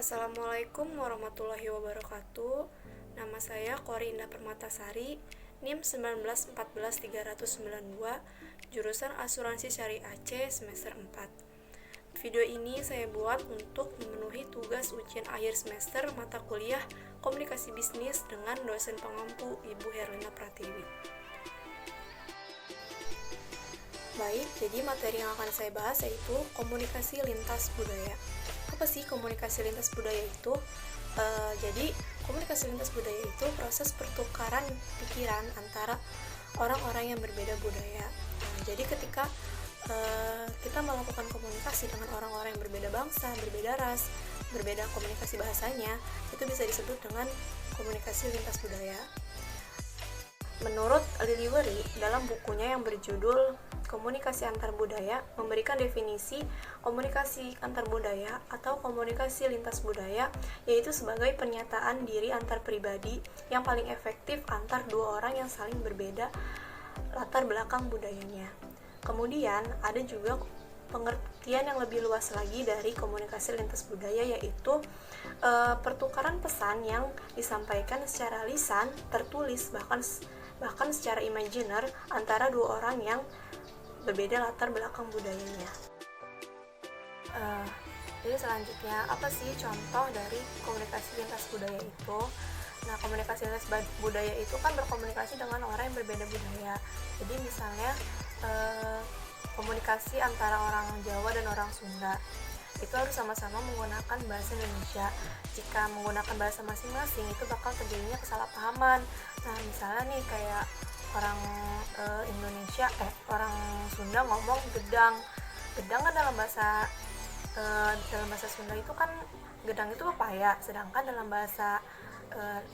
Assalamualaikum warahmatullahi wabarakatuh. Nama saya Kori Indah Permatasari, NIM 1914392, jurusan Asuransi Syariah C semester 4. Video ini saya buat untuk memenuhi tugas ujian akhir semester mata kuliah Komunikasi Bisnis dengan dosen pengampu Ibu Herlina Pratiwi. Baik, jadi materi yang akan saya bahas yaitu komunikasi lintas budaya. Apa sih komunikasi lintas budaya itu? Jadi komunikasi lintas budaya itu proses pertukaran pikiran antara orang-orang yang berbeda budaya. Jadi ketika kita melakukan komunikasi dengan orang-orang yang berbeda bangsa, berbeda ras, berbeda komunikasi bahasanya, itu bisa disebut dengan komunikasi lintas budaya. Menurut Liliweri, dalam bukunya yang berjudul Komunikasi Antar Budaya, memberikan definisi komunikasi antar budaya atau komunikasi lintas budaya, yaitu sebagai pernyataan diri antar pribadi yang paling efektif antar dua orang yang saling berbeda latar belakang budayanya. Kemudian, ada juga pengertian yang lebih luas lagi dari komunikasi lintas budaya, yaitu pertukaran pesan yang disampaikan secara lisan, tertulis, bahkan secara imajiner antara dua orang yang berbeda latar belakang budayanya. Jadi selanjutnya, apa sih contoh dari komunikasi lintas budaya itu? Nah, komunikasi lintas budaya itu kan berkomunikasi dengan orang yang berbeda budaya. Jadi misalnya komunikasi antara orang Jawa dan orang Sunda itu harus sama-sama menggunakan bahasa Indonesia. Jika menggunakan bahasa masing-masing itu bakal terjadinya kesalahpahaman. Nah, misalnya nih kayak orang orang Sunda ngomong gedang kan dalam bahasa Sunda itu kan gedang itu pepaya, sedangkan dalam bahasa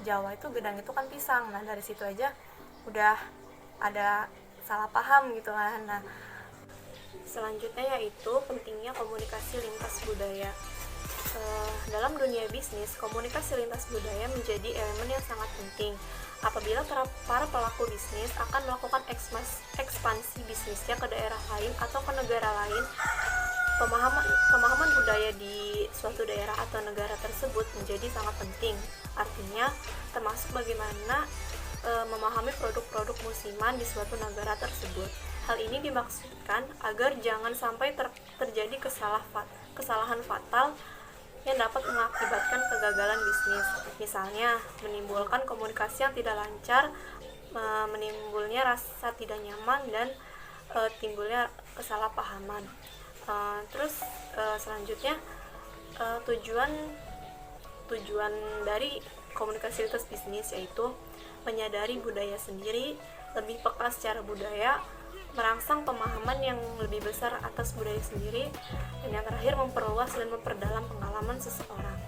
Jawa itu gedang itu kan pisang. Nah, dari situ aja udah ada salah paham gitu kan. Nah, selanjutnya yaitu pentingnya komunikasi lintas budaya. Dalam dunia bisnis, komunikasi lintas budaya menjadi elemen yang sangat penting. Apabila para pelaku bisnis akan melakukan ekspansi bisnisnya ke daerah lain atau ke negara lain, pemahaman budaya di suatu daerah atau negara tersebut menjadi sangat penting. Artinya, termasuk bagaimana memahami produk-produk musiman di suatu negara tersebut. Hal ini dimaksudkan agar jangan sampai terjadi kesalahan fatal yang dapat mengakibatkan kegagalan bisnis. Misalnya, menimbulkan komunikasi yang tidak lancar, menimbulnya rasa tidak nyaman, dan timbulnya kesalahpahaman. Selanjutnya, tujuan dari komunikasi lintas bisnis yaitu menyadari budaya sendiri, lebih peka secara budaya, merangsang pemahaman yang lebih besar atas budaya sendiri, dan yang terakhir memperluas dan memperdalam pengalaman seseorang.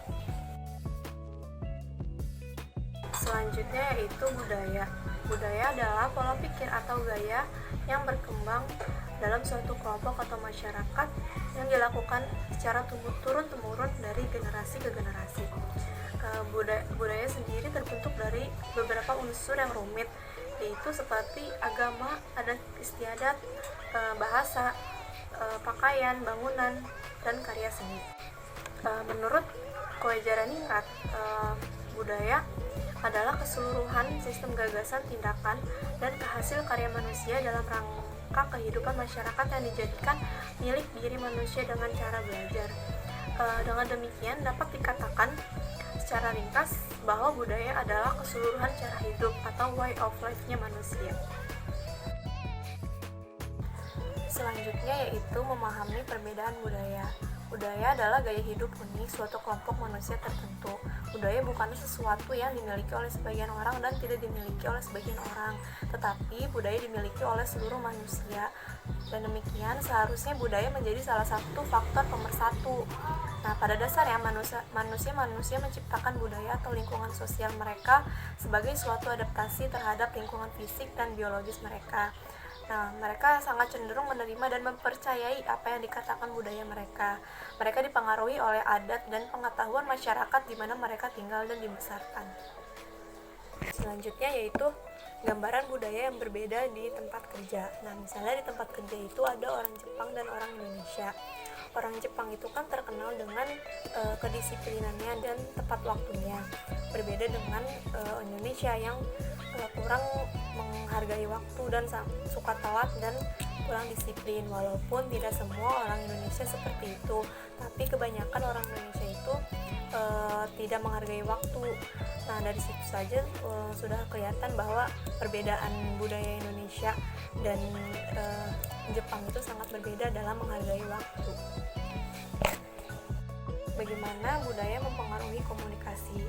Selanjutnya yaitu budaya. Budaya adalah pola pikir atau gaya yang berkembang dalam suatu kelompok atau masyarakat yang dilakukan secara turun-temurun dari generasi ke generasi. Budaya sendiri terbentuk dari beberapa unsur yang rumit, yaitu seperti agama, adat istiadat, bahasa, pakaian, bangunan, dan karya seni. Menurut Koejaraningrat, budaya adalah keseluruhan sistem gagasan, tindakan, dan hasil karya manusia dalam rangka kehidupan masyarakat yang dijadikan milik diri manusia dengan cara belajar. Dengan demikian dapat dikatakan secara ringkas bahwa budaya adalah keseluruhan cara hidup atau way of life-nya manusia. Selanjutnya yaitu memahami perbedaan budaya. Budaya adalah gaya hidup unik suatu kelompok manusia tertentu. Budaya bukanlah sesuatu yang dimiliki oleh sebagian orang dan tidak dimiliki oleh sebagian orang, tetapi budaya dimiliki oleh seluruh manusia. Dan demikian seharusnya budaya menjadi salah satu faktor pemersatu. Nah, pada dasarnya manusia menciptakan budaya atau lingkungan sosial mereka sebagai suatu adaptasi terhadap lingkungan fisik dan biologis mereka. Nah, mereka sangat cenderung menerima dan mempercayai apa yang dikatakan budaya mereka. Mereka dipengaruhi oleh adat dan pengetahuan masyarakat di mana mereka tinggal dan dibesarkan. Selanjutnya yaitu gambaran budaya yang berbeda di tempat kerja. Nah, misalnya di tempat kerja itu ada orang Jepang dan orang Indonesia. orang Jepang itu kan terkenal dengan kedisiplinannya dan tepat waktunya, berbeda dengan Indonesia yang kurang menghargai waktu dan suka telat dan kurang disiplin. Walaupun tidak semua orang Indonesia seperti itu, tapi kebanyakan orang Indonesia itu tidak menghargai waktu. Nah, dari situ saja sudah kelihatan bahwa perbedaan budaya Indonesia dan Jepang itu sangat berbeda dalam menghargai waktu. Bagaimana budaya mempengaruhi komunikasi?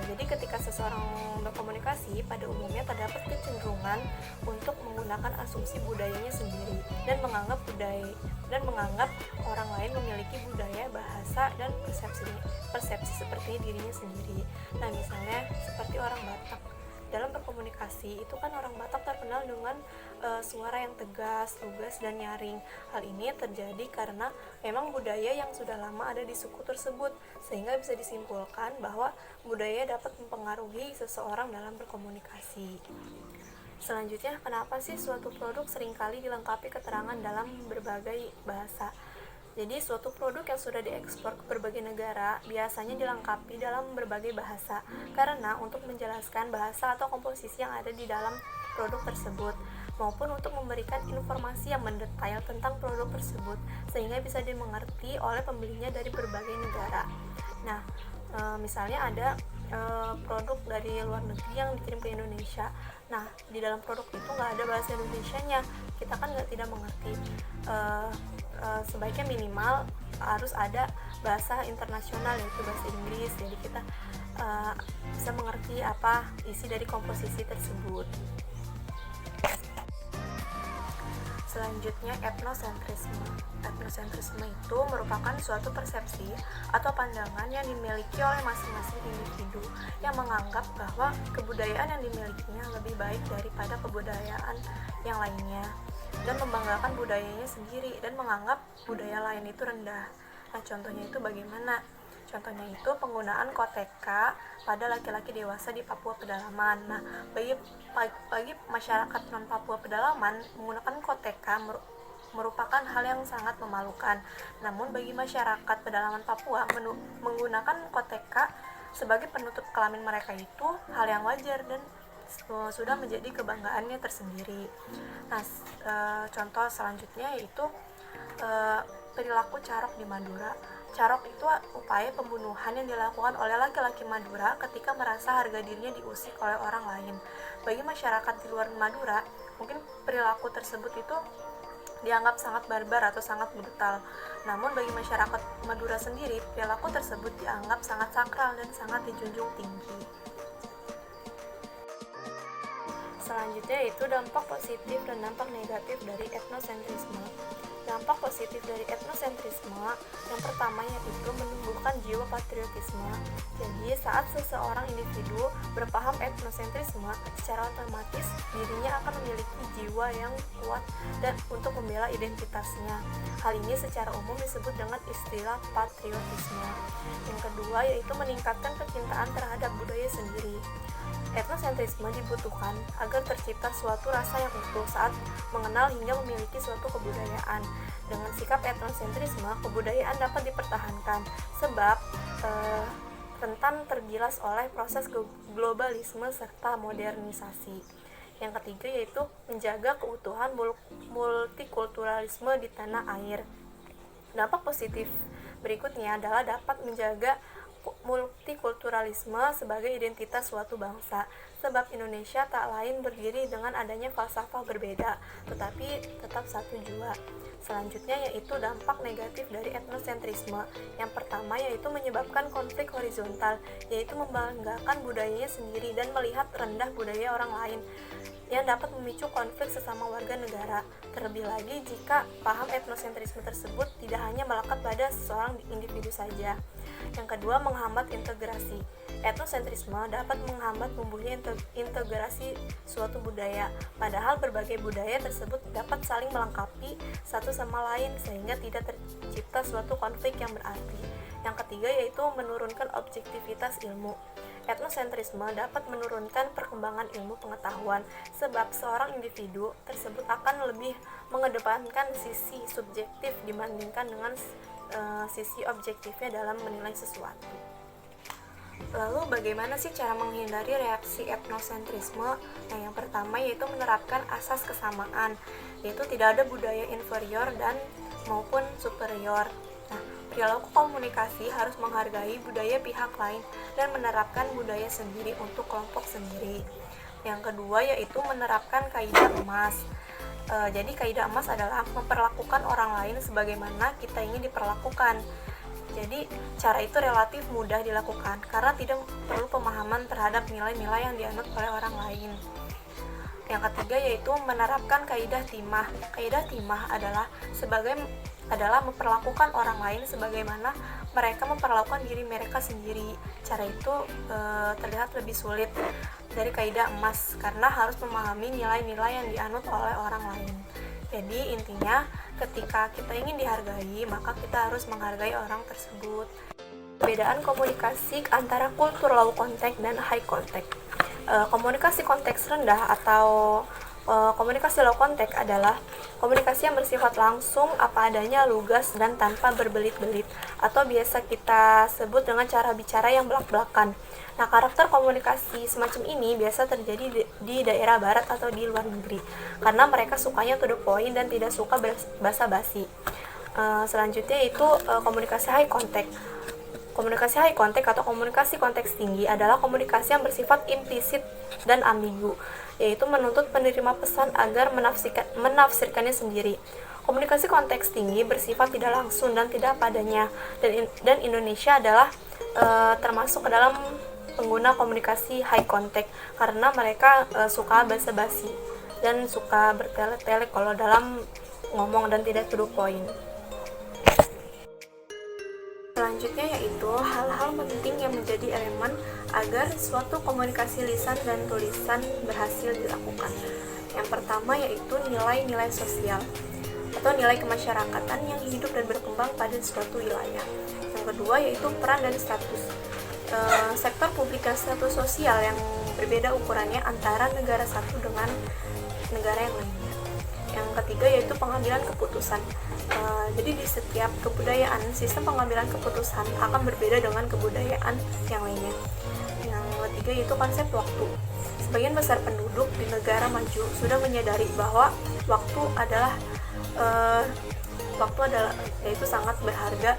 Jadi ketika seseorang berkomunikasi, pada umumnya terdapat kecenderungan untuk menggunakan asumsi budayanya sendiri dan menganggap orang lain memiliki budaya, bahasa, dan persepsi seperti dirinya sendiri. Nah, misalnya seperti orang Batak. Dalam berkomunikasi itu kan orang Batak terkenal dengan suara yang tegas, lugas, dan nyaring. Hal ini terjadi karena memang budaya yang sudah lama ada di suku tersebut, sehingga bisa disimpulkan bahwa budaya dapat mempengaruhi seseorang dalam berkomunikasi. Selanjutnya, kenapa sih suatu produk seringkali dilengkapi keterangan dalam berbagai bahasa? Jadi suatu produk yang sudah diekspor ke berbagai negara biasanya dilengkapi dalam berbagai bahasa karena untuk menjelaskan bahasa atau komposisi yang ada di dalam produk tersebut maupun untuk memberikan informasi yang mendetail tentang produk tersebut sehingga bisa dimengerti oleh pembelinya dari berbagai negara. Nah, misalnya ada produk dari luar negeri yang dikirim ke Indonesia. Nah, di dalam produk itu nggak ada bahasa Indonesianya, kita kan tidak mengerti. Sebaiknya minimal harus ada bahasa internasional, yaitu bahasa Inggris, jadi kita bisa mengerti apa isi dari komposisi tersebut. Selanjutnya, etnosentrisme. Etnosentrisme itu merupakan suatu persepsi atau pandangan yang dimiliki oleh masing-masing individu yang menganggap bahwa kebudayaan yang dimilikinya lebih baik daripada kebudayaan yang lainnya dan membanggakan budayanya sendiri dan menganggap budaya lain itu rendah. Nah, contohnya itu bagaimana? Contohnya itu penggunaan koteka pada laki-laki dewasa di Papua pedalaman. Nah, bagi masyarakat non Papua pedalaman, menggunakan koteka merupakan hal yang sangat memalukan. Namun bagi masyarakat pedalaman Papua, menggunakan koteka sebagai penutup kelamin mereka itu hal yang wajar dan sudah menjadi kebanggaannya tersendiri. Nah, contoh selanjutnya yaitu perilaku carok di Madura. Carok itu upaya pembunuhan yang dilakukan oleh laki-laki Madura ketika merasa harga dirinya diusik oleh orang lain. Bagi masyarakat di luar Madura, mungkin perilaku tersebut itu dianggap sangat barbar atau sangat brutal. Namun bagi masyarakat Madura sendiri, perilaku tersebut dianggap sangat sakral dan sangat dijunjung tinggi. Selanjutnya yaitu dampak positif dan dampak negatif dari etnosentrisme. Dampak positif dari etnosentrisme yang pertama yaitu menumbuhkan jiwa patriotisme. Jadi saat seseorang individu berpaham etnosentrisme, secara otomatis dirinya akan memiliki jiwa yang kuat dan untuk membela identitasnya. Hal ini secara umum disebut dengan istilah patriotisme. Yang kedua yaitu meningkatkan kecintaan terhadap budaya sendiri. Etnosentrisme dibutuhkan agar tercipta suatu rasa yang utuh saat mengenal hingga memiliki suatu kebudayaan. Dengan sikap etnosentrisme, kebudayaan dapat dipertahankan sebab rentan tergilas oleh proses globalisme serta modernisasi. Yang ketiga yaitu menjaga keutuhan multikulturalisme di tanah air. Dampak positif berikutnya adalah dapat menjaga multikulturalisme sebagai identitas suatu bangsa, sebab Indonesia tak lain berdiri dengan adanya falsafah berbeda, tetapi tetap satu jua. Selanjutnya yaitu dampak negatif dari etnosentrisme. Yang pertama yaitu menyebabkan konflik horizontal, yaitu membanggakan budayanya sendiri dan melihat rendah budaya orang lain, yang dapat memicu konflik sesama warga negara. Terlebih lagi jika paham etnosentrisme tersebut tidak hanya melekat pada seseorang individu saja. Yang kedua, menghambat integrasi. Etnosentrisme dapat menghambat tumbuhnya integrasi suatu budaya, padahal berbagai budaya tersebut dapat saling melengkapi satu sama lain sehingga tidak tercipta suatu konflik yang berarti. Yang ketiga yaitu menurunkan objektivitas ilmu. Etnosentrisme dapat menurunkan perkembangan ilmu pengetahuan sebab seorang individu tersebut akan lebih mengedepankan sisi subjektif dibandingkan dengan sisi objektifnya dalam menilai sesuatu. Lalu bagaimana sih cara menghindari reaksi etnosentrisme? Nah, yang pertama yaitu menerapkan asas kesamaan, yaitu tidak ada budaya inferior dan maupun superior. Nah, perilaku komunikasi harus menghargai budaya pihak lain dan menerapkan budaya sendiri untuk kelompok sendiri. Yang kedua yaitu menerapkan kaidah emas. Jadi kaidah emas adalah memperlakukan orang lain sebagaimana kita ingin diperlakukan. Jadi cara itu relatif mudah dilakukan karena tidak perlu pemahaman terhadap nilai-nilai yang dianut oleh orang lain. Yang ketiga yaitu menerapkan kaidah timah. Kaidah timah adalah memperlakukan orang lain sebagaimana mereka memperlakukan diri mereka sendiri. Cara itu terlihat lebih sulit dari kaidah emas karena harus memahami nilai-nilai yang dianut oleh orang lain. Jadi intinya ketika kita ingin dihargai, maka kita harus menghargai orang tersebut. Perbedaan komunikasi antara kultur low contact dan high contact. Komunikasi konteks rendah atau komunikasi low contact adalah komunikasi yang bersifat langsung, apa adanya, lugas, dan tanpa berbelit-belit, atau biasa kita sebut dengan cara bicara yang belak-belakan. Nah, karakter komunikasi semacam ini biasa terjadi di daerah barat atau di luar negeri, karena mereka sukanya to the point dan tidak suka basa-basi. Selanjutnya itu komunikasi high contact. Komunikasi high contact atau komunikasi konteks tinggi adalah komunikasi yang bersifat implisit dan ambigu, yaitu menuntut penerima pesan agar menafsirkannya sendiri. Komunikasi konteks tinggi bersifat tidak langsung dan tidak padanya, dan Indonesia adalah termasuk ke dalam pengguna komunikasi high contact karena mereka suka basa-basi dan suka bertele-tele kalau dalam ngomong dan tidak to the point. Selanjutnya yaitu hal-hal penting yang menjadi elemen agar suatu komunikasi lisan dan tulisan berhasil dilakukan. Yang pertama yaitu nilai-nilai sosial atau nilai kemasyarakatan yang hidup dan berkembang pada suatu wilayah. Yang kedua yaitu peran dan status. Sektor publik dan status sosial yang berbeda ukurannya antara negara satu dengan negara yang lainnya. Yang ketiga yaitu pengambilan keputusan. Jadi di setiap kebudayaan, sistem pengambilan keputusan akan berbeda dengan kebudayaan yang lainnya. Yang ketiga yaitu konsep waktu. Sebagian besar penduduk di negara maju sudah menyadari bahwa waktu adalah yaitu sangat berharga.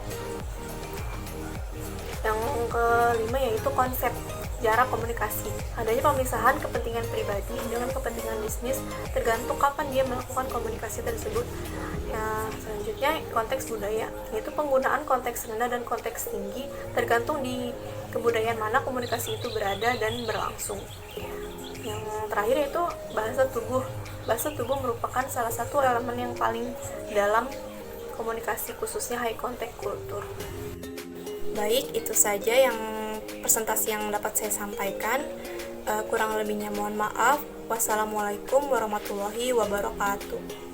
Yang kelima yaitu konsep jarak komunikasi. Adanya pemisahan kepentingan pribadi dengan kepentingan bisnis tergantung kapan dia melakukan komunikasi tersebut. Selanjutnya konteks budaya, yaitu penggunaan konteks rendah dan konteks tinggi tergantung di kebudayaan mana komunikasi itu berada dan berlangsung. Yang terakhir yaitu bahasa tubuh. Bahasa tubuh merupakan salah satu elemen yang paling dalam komunikasi khususnya high contact kultur. Baik, itu saja yang presentasi yang dapat saya sampaikan. Kurang lebihnya mohon maaf. Wassalamualaikum warahmatullahi wabarakatuh.